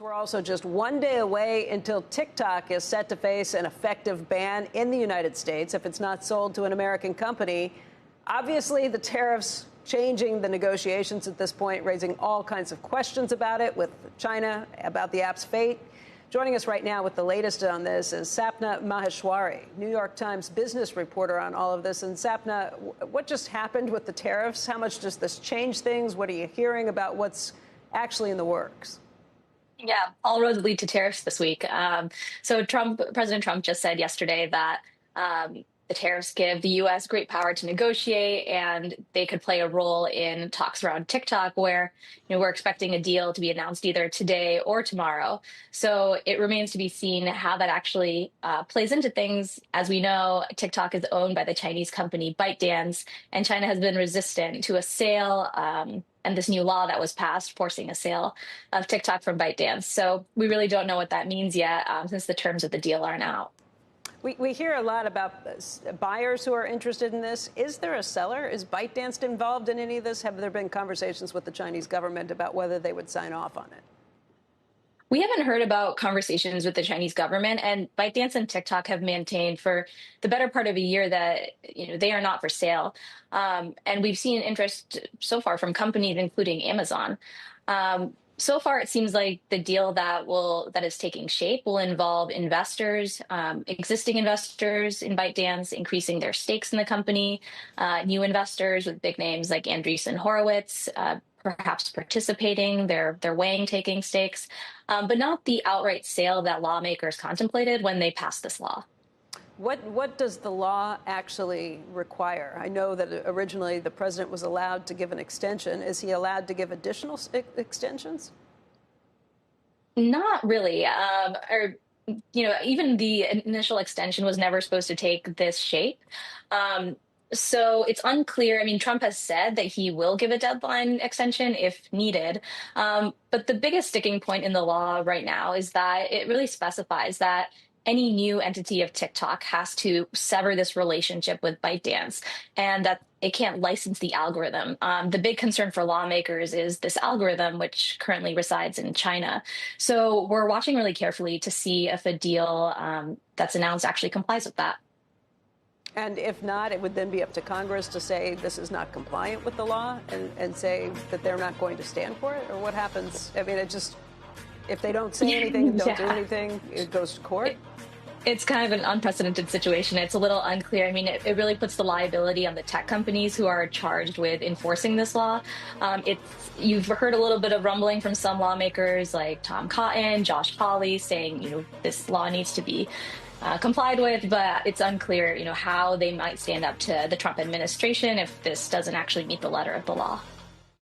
We're also just one day away until TikTok is set to face an effective ban in the United States if it's not sold to an American company. Obviously, the tariffs changing the negotiations at this point, raising all kinds of questions about it with China, about the app's fate. Joining us right now with the latest on this is Sapna Maheshwari, New York Times business reporter on all of this. And Sapna, what just happened with the tariffs? How much does this change things? What are you hearing about what's actually in the works? Yeah, all roads lead to tariffs this week. President Trump just said yesterday that the tariffs give the U.S. great power to negotiate, and they could play a role in talks around TikTok, where we're expecting a deal to be announced either today or tomorrow. So it remains to be seen how that actually plays into things. As we know, TikTok is owned by the Chinese company ByteDance, and China has been resistant to a sale. And this new law that was passed forcing a sale of TikTok from ByteDance. So we really don't know what that means yet, since the terms of the deal aren't out. We hear a lot about buyers who are interested in this. Is there a seller? Is ByteDance involved in any of this? Have there been conversations with the Chinese government about whether they would sign off on it? We haven't heard about conversations with the Chinese government, and ByteDance and TikTok have maintained for the better part of a year that they are not for sale. And we've seen interest so far from companies, including Amazon. So far, it seems like the deal that is taking shape will involve investors, existing investors in ByteDance, increasing their stakes in the company, new investors with big names like Andreessen Horowitz, perhaps participating, they're weighing taking stakes, but not the outright sale that lawmakers contemplated when they passed this law. What does the law actually require? I know that originally the president was allowed to give an extension. Is he allowed to give additional extensions? Not really. Even the initial extension was never supposed to take this shape. So it's unclear. I mean, Trump has said that he will give a deadline extension if needed. But the biggest sticking point in the law right now is that it really specifies that any new entity of TikTok has to sever this relationship with ByteDance, and that it can't license the algorithm. The big concern for lawmakers is this algorithm, which currently resides in China. So we're watching really carefully to see if a deal that's announced actually complies with that. And if not, it would then be up to Congress to say this is not compliant with the law and say that they're not going to stand for it? Or what happens? I mean, if they don't say anything and don't do anything, it goes to court? It's kind of an unprecedented situation. It's a little unclear. I mean, it really puts the liability on the tech companies who are charged with enforcing this law. You've heard a little bit of rumbling from some lawmakers like Tom Cotton, Josh Hawley, saying, this law needs to be complied with, but it's unclear, how they might stand up to the Trump administration if this doesn't actually meet the letter of the law.